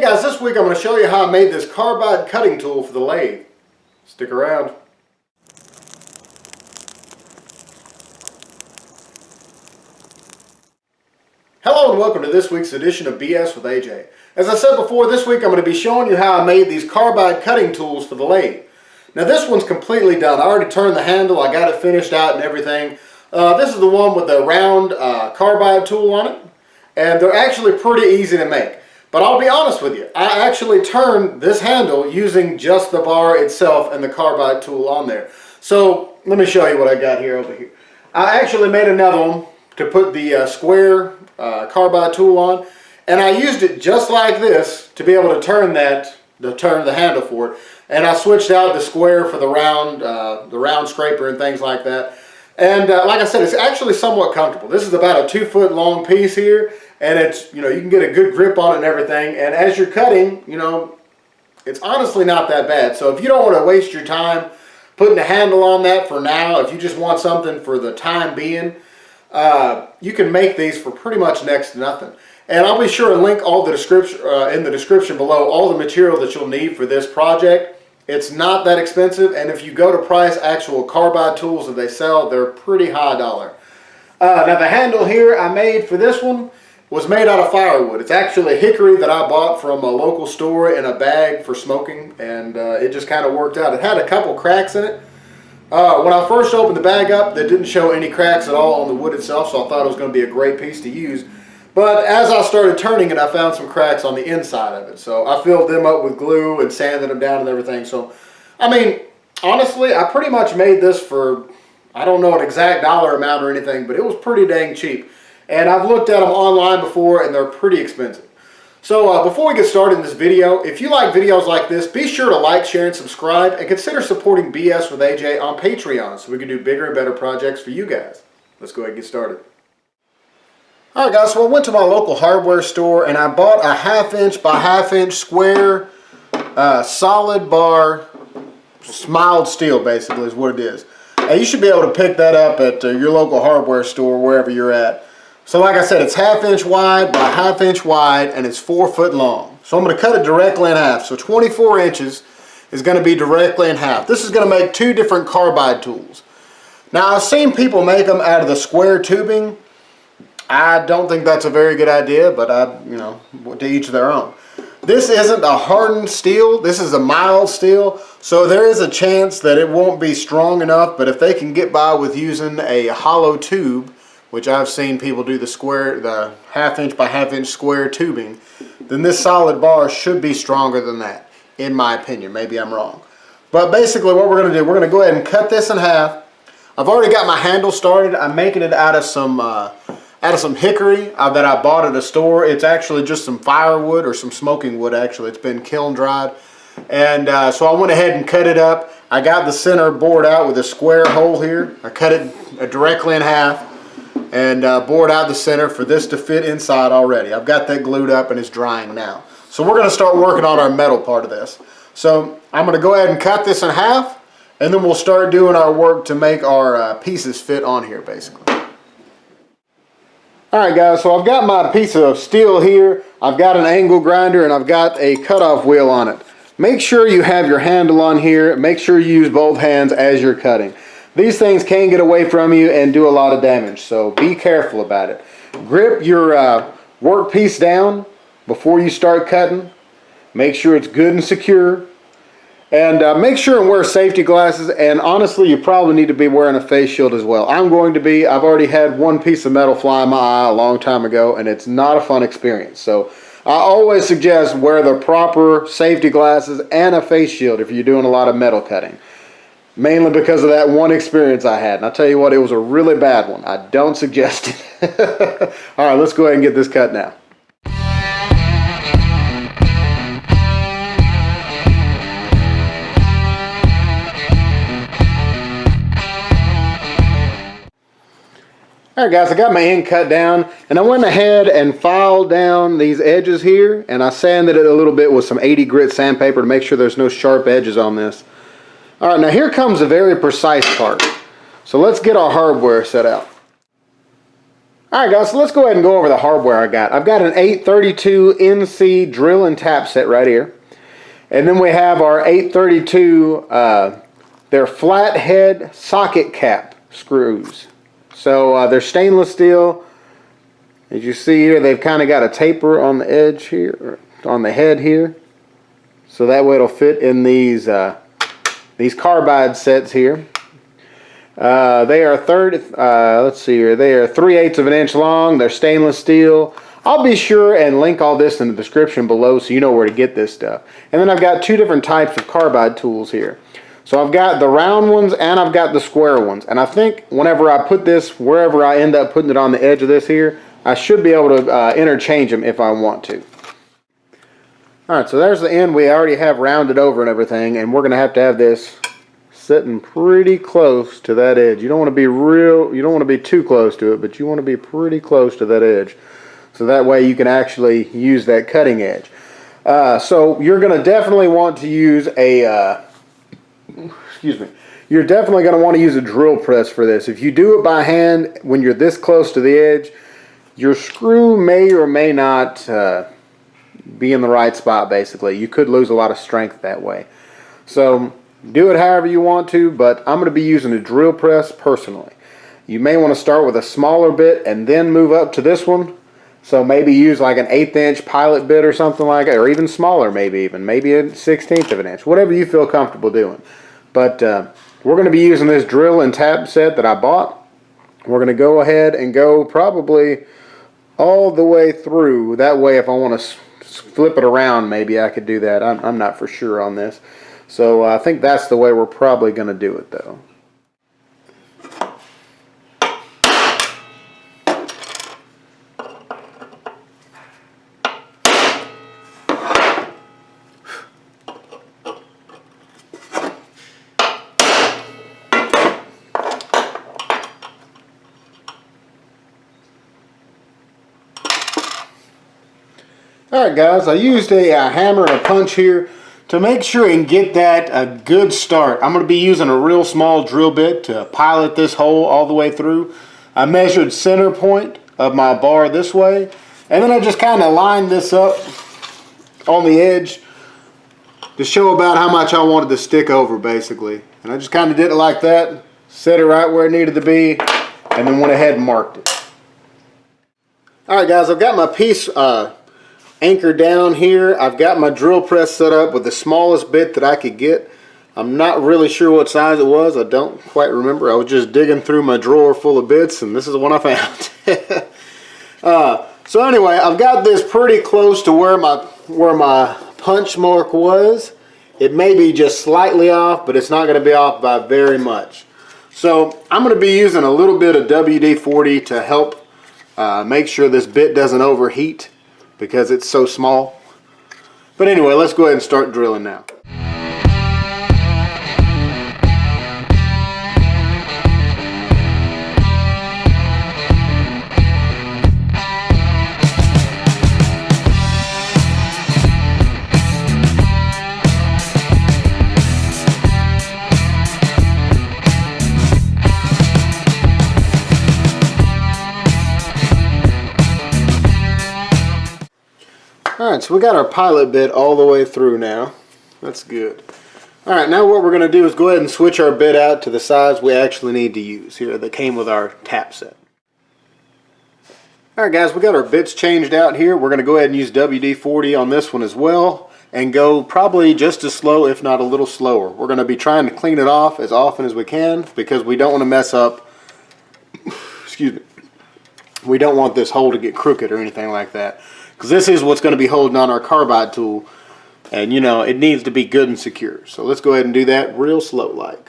Hey guys, this week I'm going to show you how I made this carbide cutting tool for the lathe. Stick around. Hello and welcome to this week's edition of BS with AJ. As I said before, this week I'm going to be showing you how I made these carbide cutting tools for the lathe. Now this one's completely done. I already turned the handle, I got it finished out and everything. This is the one with the round carbide tool on it, and they're actually pretty easy to make. But I'll be honest with you, I actually turned this handle using just the bar itself and the carbide tool on there. So let me show you what I got here over here. I actually made another one to put the square carbide tool on, and I used it just like this to be able to turn the handle for it. And I switched out the square for the round scraper and things like that. And like I said, it's actually somewhat comfortable. This is about a 2-foot long piece here, and it's, you can get a good grip on it and everything. And as you're cutting, it's honestly not that bad. So if you don't want to waste your time putting a handle on that for now, if you just want something for the time being, you can make these for pretty much next to nothing. And I'll be sure to link all the description in the description below, all the material that you'll need for this project. It's not that expensive, and if you go to price actual carbide tools that they sell, they're pretty high dollar. Now the handle here I made for this one was made out of firewood. It's actually hickory that I bought from a local store in a bag for smoking, and it just kind of worked out. It had a couple cracks in it. When I first opened the bag up, they didn't show any cracks at all on the wood itself, so I thought it was going to be a great piece to use. But as I started turning it, I found some cracks on the inside of it. So I filled them up with glue and sanded them down and everything. So, I mean, honestly, I pretty much made this for, I don't know an exact dollar amount or anything, but it was pretty dang cheap. And I've looked at them online before, and they're pretty expensive. So before we get started in this video, if you like videos like this, be sure to like, share, and subscribe, and consider supporting BS with AJ on Patreon so we can do bigger and better projects for you guys. Let's go ahead and get started. Alright guys, so I went to my local hardware store and I bought a 1/2" by 1/2" square solid bar smiled steel, basically is what it is. You should be able to pick that up at your local hardware store, wherever you're at. So like I said, it's 1/2" wide by 1/2" wide, and it's 4 foot long. So I'm going to cut it directly in half. So 24 inches is going to be directly in half. This is going to make 2 different carbide tools. Now I've seen people make them out of the square tubing. I don't think that's a very good idea, but to each their own. This isn't a hardened steel. This is a mild steel, so there is a chance that it won't be strong enough, but if they can get by with using a hollow tube, which I've seen people do the 1/2" by 1/2" square tubing, then this solid bar should be stronger than that, in my opinion. Maybe I'm wrong. But basically what we're going to do, we're going to go ahead and cut this in half. I've already got my handle started. I'm making it out of some hickory that I bought at a store. It's actually just some firewood, or some smoking wood actually. It's been kiln dried. And so I went ahead and cut it up. I got the center bored out with a square hole here. I cut it directly in half and bored out the center for this to fit inside already. I've got that glued up and it's drying now. So we're going to start working on our metal part of this. So I'm going to go ahead and cut this in half, and then we'll start doing our work to make our pieces fit on here basically. Alright guys, so I've got my piece of steel here, I've got an angle grinder, and I've got a cutoff wheel on it. Make sure you have your handle on here, make sure you use both hands as you're cutting. These things can get away from you and do a lot of damage, so be careful about it. Grip your work piece down before you start cutting. Make sure it's good and secure. And make sure and wear safety glasses, and honestly you probably need to be wearing a face shield as well. I'm going to be. I've already had one piece of metal fly in my eye a long time ago, and it's not a fun experience. So I always suggest wear the proper safety glasses and a face shield if you're doing a lot of metal cutting. Mainly because of that one experience I had, and I'll tell you what, it was a really bad one. I don't suggest it. Alright, let's go ahead and get this cut now. Alright guys, I got my end cut down, and I went ahead and filed down these edges here, and I sanded it a little bit with some 80 grit sandpaper to make sure there's no sharp edges on this. Alright, now here comes a very precise part. So let's get our hardware set out. Alright guys, so let's go ahead and go over the hardware I got. I've got an 832 NC drill and tap set right here. And then we have our 832, they're flathead socket cap screws. So they're stainless steel. As you see here, they've kind of got a taper on the edge here, or on the head here. So that way it'll fit in these carbide sets here. They are let's see here, they are 3/8 of an inch long. They're stainless steel. I'll be sure and link all this in the description below so you know where to get this stuff. And then I've got two different types of carbide tools here. So I've got the round ones and I've got the square ones. And I think whenever I put this, wherever I end up putting it on the edge of this here, I should be able to interchange them if I want to. Alright, so there's the end. We already have rounded over and everything, and we're going to have this sitting pretty close to that edge. You don't want to be you don't want to be too close to it, but you want to be pretty close to that edge. So that way you can actually use that cutting edge. So you're going to definitely want to use a, you're definitely going to want to use a drill press for this. If you do it by hand when you're this close to the edge, your screw may or may not be in the right spot basically. You could lose a lot of strength that way. So do it however you want to, but I'm going to be using a drill press personally. You may want to start with a smaller bit and then move up to this one. So maybe use like an 1/8 inch pilot bit or something like that, or even smaller maybe a 1/16 of an inch, whatever you feel comfortable doing. But we're going to be using this drill and tap set that I bought. We're going to go ahead and go probably all the way through. That way if I want to flip it around, maybe I could do that. I'm not for sure on this. So I think that's the way we're probably going to do it though. Alright guys, I used a hammer and a punch here to make sure and get that a good start. I'm going to be using a real small drill bit to pilot this hole all the way through. I measured center point of my bar this way, and then I just kind of lined this up on the edge to show about how much I wanted to stick over basically. And I just kind of did it like that, set it right where it needed to be, and then went ahead and marked it. Alright guys, I've got my piece anchored down here. I've got my drill press set up with the smallest bit that I could get. I'm not really sure what size it was. I don't quite remember. I was just digging through my drawer full of bits and this is the one I found. So anyway, I've got this pretty close to where my punch mark was. It may be just slightly off, but it's not going to be off by very much. So I'm going to be using a little bit of WD-40 to help make sure this bit doesn't overheat, because it's so small. But anyway, let's go ahead and start drilling now. Alright, so we got our pilot bit all the way through now. That's good. Alright, now what we're going to do is go ahead and switch our bit out to the size we actually need to use here that came with our tap set. Alright guys, we got our bits changed out here. We're going to go ahead and use WD-40 on this one as well and go probably just as slow, if not a little slower. We're going to be trying to clean it off as often as we can because we don't want to mess up, excuse me, we don't want this hole to get crooked or anything like that. Because this is what's going to be holding on our carbide tool, and you know it needs to be good and secure. So let's go ahead and do that real slow like.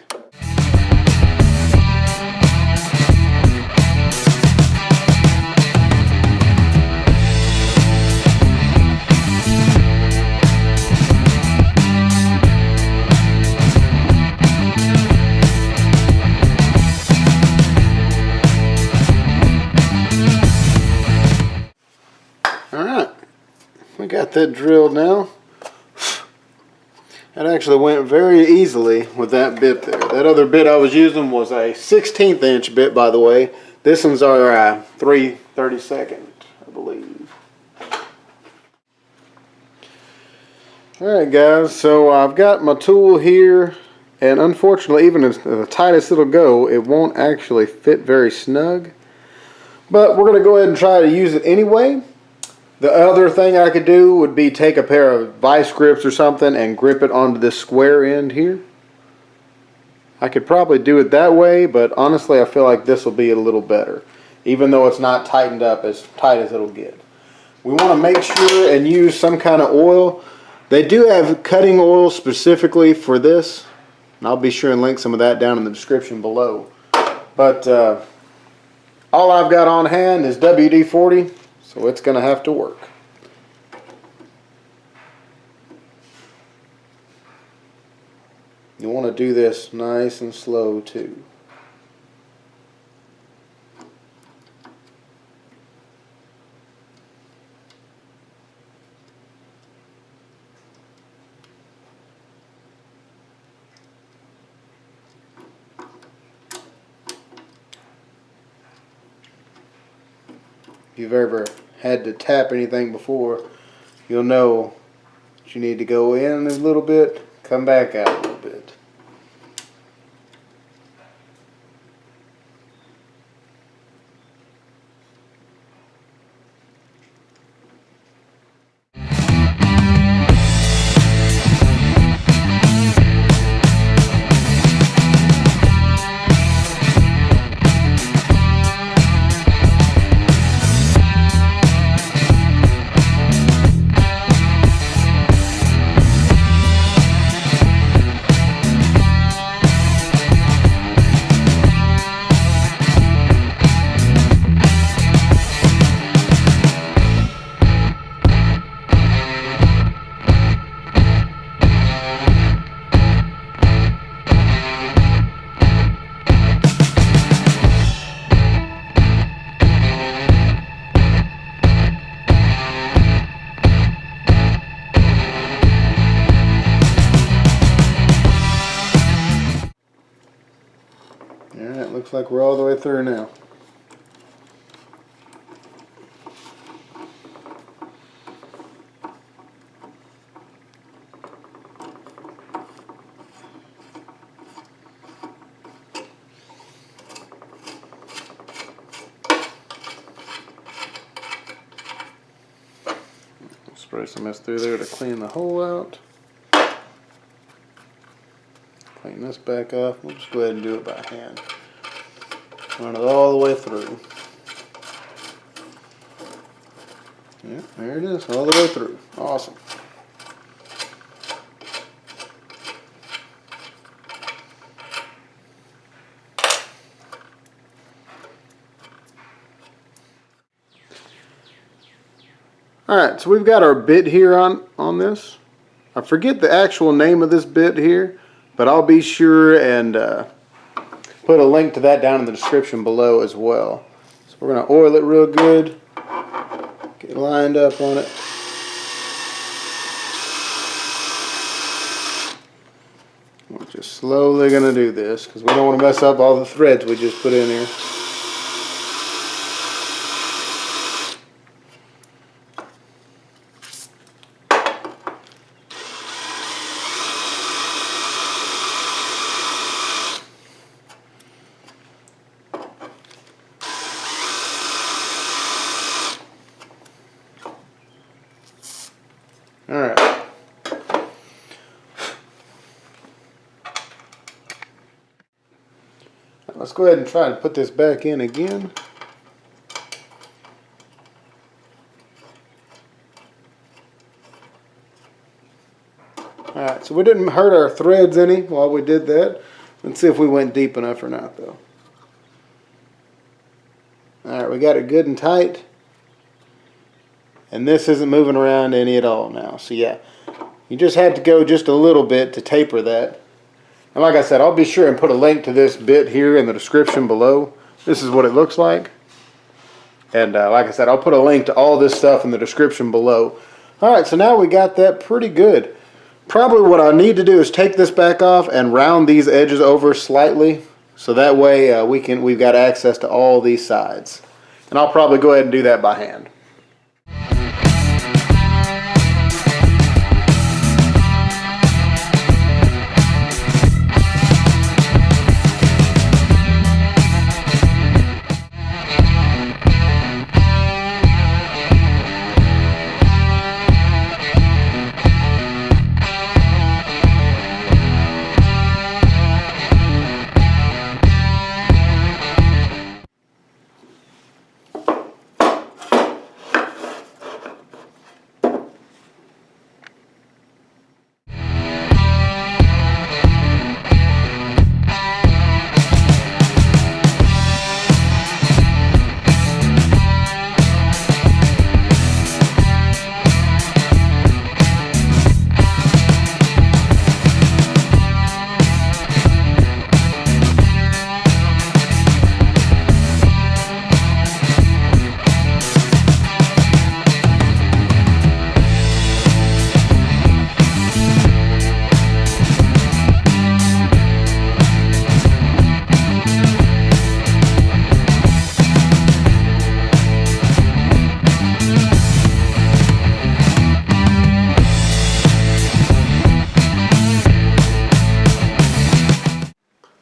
Alright, we got that drilled now. That actually went very easily with that bit there. That other bit I was using was a 1/16 inch bit, by the way. This one's our 3/32, I believe. Alright guys, so I've got my tool here, and unfortunately even as the tightest it'll go, it won't actually fit very snug. But we're going to go ahead and try to use it anyway. The other thing I could do would be take a pair of vice grips or something and grip it onto this square end here. I could probably do it that way, but honestly I feel like this will be a little better, even though it's not tightened up as tight as it'll get. We want to make sure and use some kind of oil. They do have cutting oil specifically for this, and I'll be sure and link some of that down in the description below. But all I've got on hand is WD-40, so it's going to have to work. You want to do this nice and slow too. If you've ever had to tap anything before, you'll know that you need to go in a little bit, come back out a little bit. Alright, looks like we're all the way through now. Spray some mist through there to clean the hole out. Clean this back off. We'll just go ahead and do it by hand. Run it all the way through. Yeah, there it is, all the way through. Awesome. Alright, so we've got our bit here on this. I forget the actual name of this bit here, but I'll be sure and put a link to that down in the description below as well. So we're going to oil it real good, get lined up on it. We're just slowly going to do this because we don't want to mess up all the threads we just put in here. Alright. Let's go ahead and try and put this back in again. Alright, so we didn't hurt our threads any while we did that. Let's see if we went deep enough or not though. Alright, we got it good and tight. And this isn't moving around any at all now. So yeah, you just had to go just a little bit to taper that. And like I said, I'll be sure and put a link to this bit here in the description below. This is what it looks like. And like I said, I'll put a link to all this stuff in the description below. Alright, so now we got that pretty good. Probably what I need to do is take this back off and round these edges over slightly So that way we've got access to all these sides. And I'll probably go ahead and do that by hand.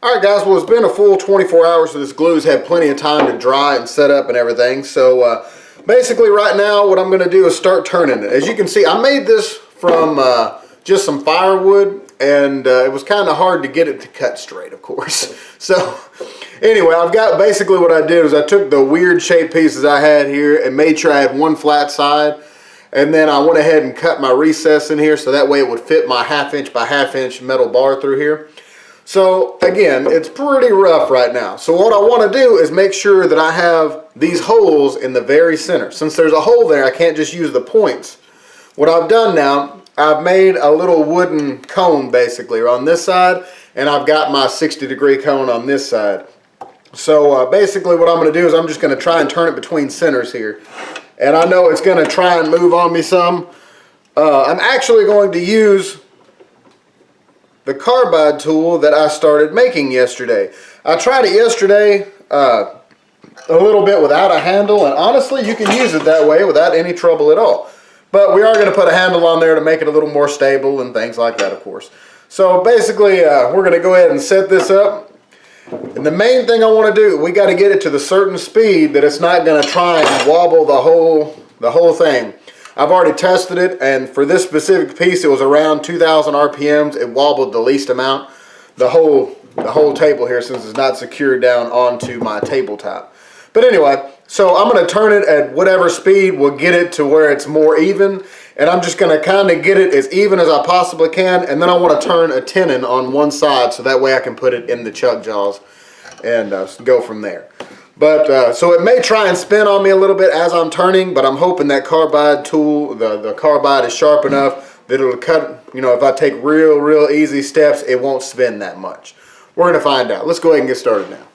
Alright guys, well it's been a full 24 hours, so this glue's had plenty of time to dry and set up and everything. So basically right now what I'm going to do is start turning it. As you can see, I made this from just some firewood, and it was kind of hard to get it to cut straight, of course. So anyway, I've got basically what I did is I took the weird shaped pieces I had here and made sure I had one flat side. And then I went ahead and cut my recess in here so that way it would fit my 1/2 inch by 1/2 inch metal bar through here. So again, it's pretty rough right now. So what I want to do is make sure that I have these holes in the very center. Since there's a hole there, I can't just use the points. What I've done now, I've made a little wooden cone basically on this side, and I've got my 60-degree cone on this side. So basically what I'm going to do is I'm just going to try and turn it between centers here. And I know it's going to try and move on me some. I'm actually going to use the Carbide tool that I started making yesterday. I tried it yesterday a little bit without a handle, and honestly you can use it that way without any trouble at all. But we are going to put a handle on there to make it a little more stable and things like that, of course. So basically we're going to go ahead and set this up. And the main thing I want to do, we got to get it to the certain speed that it's not going to try and wobble the whole thing. I've already tested it, and for this specific piece it was around 2,000 RPMs. It wobbled the least amount. The whole table here, since it's not secured down onto my tabletop. But anyway, so I'm going to turn it at whatever speed will get it to where it's more even, and I'm just going to kind of get it as even as I possibly can, and then I want to turn a tenon on one side so that way I can put it in the chuck jaws and go from there. But so it may try and spin on me a little bit as I'm turning, but I'm hoping that Carbide tool, the Carbide is sharp enough that it'll cut, you know, if I take real easy steps, it won't spin that much. We're going to find out. Let's go ahead and get started now.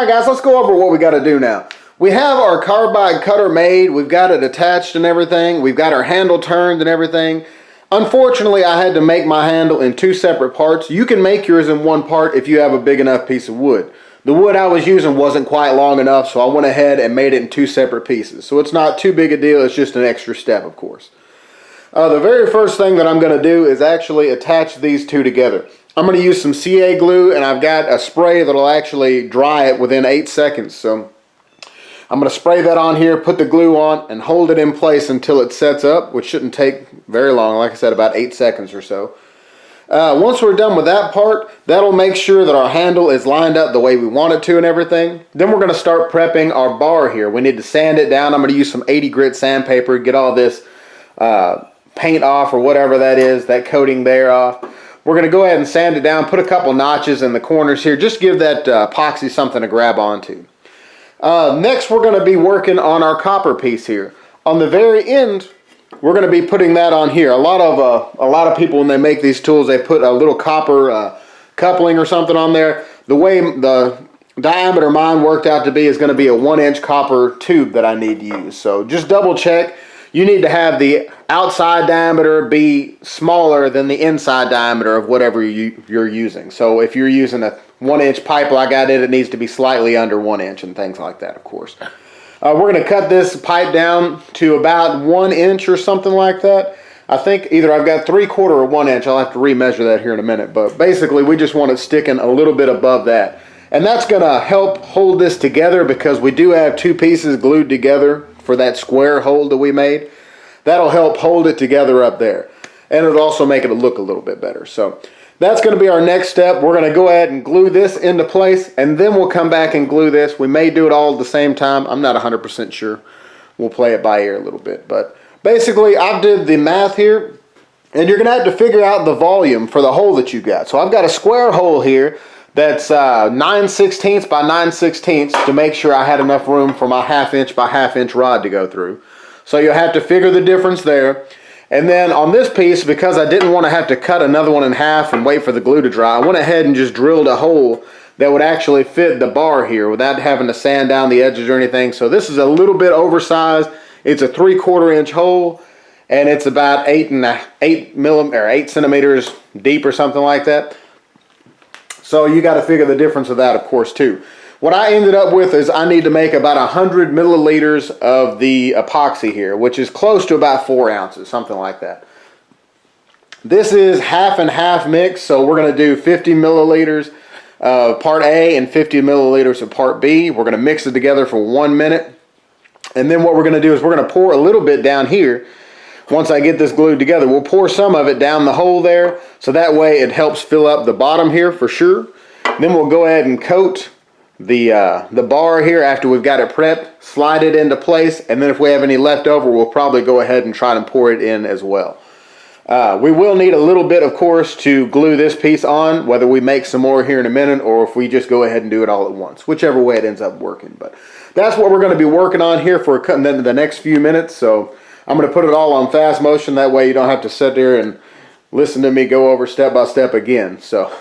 Alright guys, let's go over what we got to do now. We have our carbide cutter made, we've got it attached and everything, we've got our handle turned and everything. Unfortunately, I had to make my handle in 2 separate parts. You can make yours in 1 part if you have a big enough piece of wood. The wood I was using wasn't quite long enough, so I went ahead and made it in 2 separate pieces. So it's not too big a deal, it's just an extra step, of course. The very first thing that I'm going to do is actually attach these 2 together. I'm going to use some CA glue, and I've got a spray that'll actually dry it within 8 seconds. So I'm going to spray that on here, put the glue on, and hold it in place until it sets up, which shouldn't take very long, like I said, about 8 seconds or so. Once we're done with that part, that'll make sure that our handle is lined up the way we want it to and everything. Then we're going to start prepping our bar here. We need to sand it down. I'm going to use some 80 grit sandpaper, get all this paint off or whatever that is, that coating there off. We're going to go ahead and sand it down, put a couple notches in the corners here, just give that epoxy something to grab onto. Next, we're going to be working on our copper piece here. On the very end, we're going to be putting that on here. A lot of people, when they make these tools, they put a little copper coupling or something on there. The way the diameter mine worked out to be is going to be a 1-inch copper tube that I need to use. So just double check. You need to have the outside diameter be smaller than the inside diameter of whatever you're using. So if you're using a 1-inch pipe like I did, it needs to be slightly under 1 inch and things like that, of course. We're going to cut this pipe down to about 1 inch or something like that. I think either I've got 3/4 or 1 inch. I'll have to remeasure that here in a minute. But basically, we just want it sticking a little bit above that. And that's going to help hold this together because we do have 2 pieces glued together for that square hole that we made. That'll help hold it together up there. And it'll also make it look a little bit better. So that's going to be our next step. We're going to go ahead and glue this into place, and then we'll come back and glue this. We may do it all at the same time. I'm not 100% sure. We'll play it by ear a little bit. But basically, I did the math here, and you're going to have to figure out the volume for the hole that you got. So I've got a square hole here that's 9/16 by 9/16 to make sure I had enough room for my 1/2 inch by 1/2 inch rod to go through. So you'll have to figure the difference there. And then on this piece, because I didn't want to have to cut another one in half and wait for the glue to dry, I went ahead and just drilled a hole that would actually fit the bar here without having to sand down the edges or anything. So this is a little bit oversized. It's a 3/4 inch hole, and it's about 8 centimeters deep or something like that. So you got to figure the difference of that, of course, too. What I ended up with is I need to make about 100 milliliters of the epoxy here, which is close to about 4 ounces, something like that. This is half and half mix, so we're going to do 50 milliliters of part A and 50 milliliters of part B. We're going to mix it together for 1 minute. And then what we're going to do is we're going to pour a little bit down here. Once I get this glued together, we'll pour some of it down the hole there, so that way it helps fill up the bottom here for sure. Then we'll go ahead and coat the bar here after we've got it prepped, slide it into place, and then if we have any left over, we'll probably go ahead and try to pour it in as well. We will need a little bit, of course, to glue this piece on, whether we make some more here in a minute or if we just go ahead and do it all at once, whichever way it ends up working. But that's what we're going to be working on here for the next few minutes. So I'm going to put it all on fast motion, that way you don't have to sit there and listen to me go over step by step again. So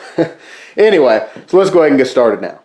anyway, so let's go ahead and get started now.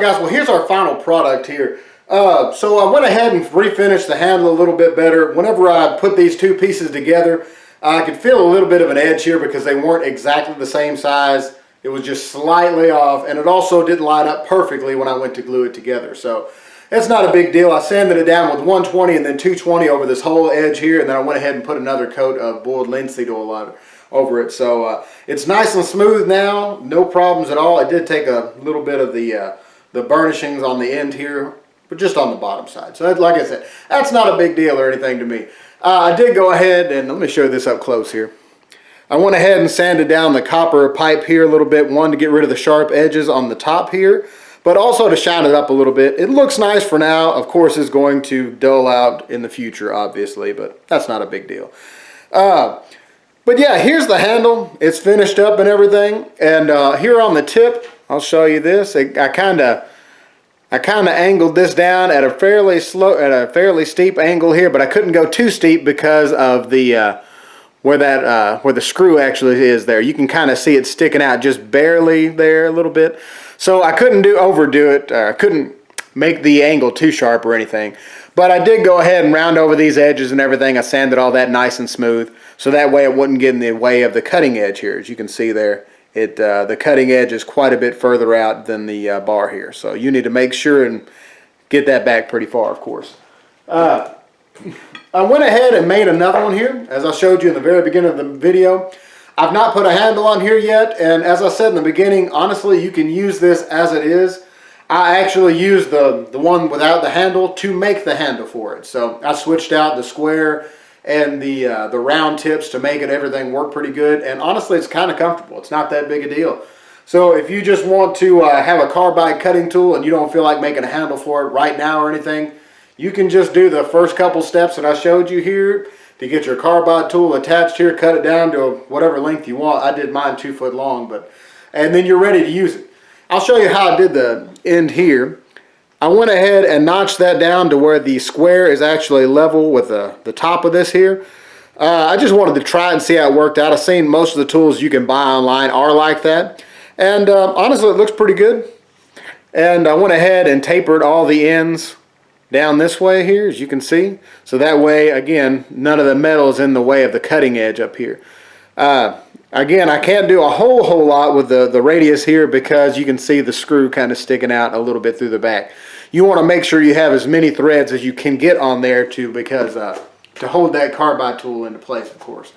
guys, well here's our final product here. So I went ahead and refinished the handle a little bit better. Whenever I put these two pieces together, I could feel a little bit of an edge here because they weren't exactly the same size. It was just slightly off, and it also didn't line up perfectly when I went to glue it together. So it's not a big deal. I sanded it down with 120 and then 220 over this whole edge here, and then I went ahead and put another coat of boiled linseed oil over it. So it's nice and smooth now, no problems at all. I did take a little bit of the burnishings on the end here, but just on the bottom side. So that, like I said, that's not a big deal or anything to me. I did go ahead and let me show you this up close here. I went ahead and sanded down the copper pipe here a little bit, one to get rid of the sharp edges on the top here, but also to shine it up a little bit. It looks nice for now. Of course, it's going to dull out in the future, obviously, but that's not a big deal. But yeah, here's the handle. It's finished up and everything. And here on the tip, I'll show you this. I kind of angled this down at a fairly steep angle here, but I couldn't go too steep because of the where the screw actually is there. You can kind of see it sticking out just barely there a little bit. So I couldn't overdo it. I couldn't make the angle too sharp or anything. But I did go ahead and round over these edges and everything. I sanded all that nice and smooth, so that way it wouldn't get in the way of the cutting edge here. As you can see there, the cutting edge is quite a bit further out than the bar here. So you need to make sure and get that back pretty far, of course. I went ahead and made another one here, as I showed you in the very beginning of the video. I've not put a handle on here yet, and as I said in the beginning, honestly, you can use this as it is. I actually used the one without the handle to make the handle for it. So I switched out the square and the round tips to make everything work pretty good. And honestly, it's kind of comfortable. It's not that big a deal. So if you just want to have a carbide cutting tool and you don't feel like making a handle for it right now or anything, you can just do the first couple steps that I showed you here to get your carbide tool attached here, cut it down to whatever length you want. I did mine 2 foot long, and then you're ready to use it. I'll show you how I did the end here. I went ahead and notched that down to where the square is actually level with the top of this here. I just wanted to try and see how it worked out. I've seen most of the tools you can buy online are like that. And honestly, it looks pretty good. And I went ahead and tapered all the ends down this way here, as you can see. So that way, again, none of the metal is in the way of the cutting edge up here. Again, I can't do a whole lot with the radius here because you can see the screw kind of sticking out a little bit through the back. You want to make sure you have as many threads as you can get on there to hold that carbide tool into place, of course,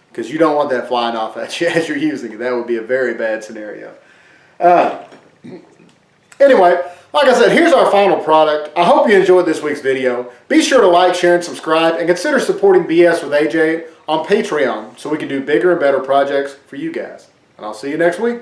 because you don't want that flying off at you as you're using it. That would be a very bad scenario. Anyway, like I said, here's our final product. I hope you enjoyed this week's video. Be sure to like, share, and subscribe, and consider supporting BS with AJ on Patreon so we can do bigger and better projects for you guys. And I'll see you next week.